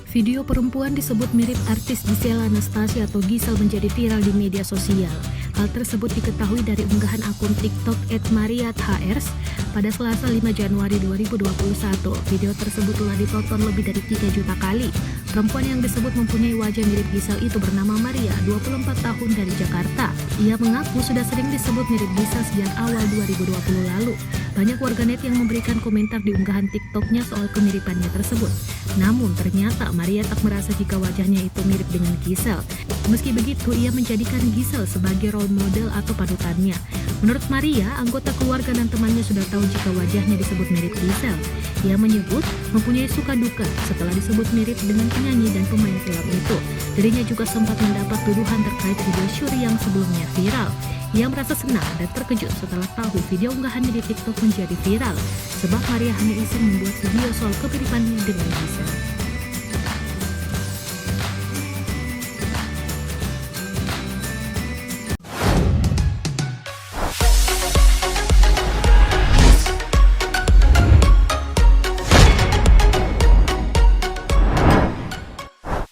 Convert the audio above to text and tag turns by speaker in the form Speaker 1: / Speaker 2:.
Speaker 1: Video perempuan disebut mirip artis Gisel Anastasia atau Gisel menjadi viral di media sosial. Hal tersebut diketahui dari unggahan akun TikTok @mariathrs pada Selasa 5 Januari 2021. Video tersebut telah ditonton lebih dari 3 juta kali. Perempuan yang disebut mempunyai wajah mirip Gisel itu bernama Maria, 24 tahun dari Jakarta. Ia mengaku sudah sering disebut mirip Gisel sejak awal 2020 lalu. Banyak warganet yang memberikan komentar di unggahan TikToknya soal kemiripannya tersebut. Namun ternyata Maria tak merasa jika wajahnya itu mirip dengan Gisel. Meski begitu, ia menjadikan Gisel sebagai role model atau panutannya. Menurut Maria, anggota keluarga dan temannya sudah tahu jika wajahnya disebut mirip Gisel. Ia menyebut mempunyai suka duka setelah disebut mirip dengan penyanyi dan pemain film itu. Dirinya juga sempat mendapat tuduhan terkait video syuri yang sebelumnya viral. Ia merasa senang dan terkejut setelah tahu video unggahannya di TikTok menjadi viral, sebab Maria hanya iseng membuat video soal kemiripannya dengan Gisel.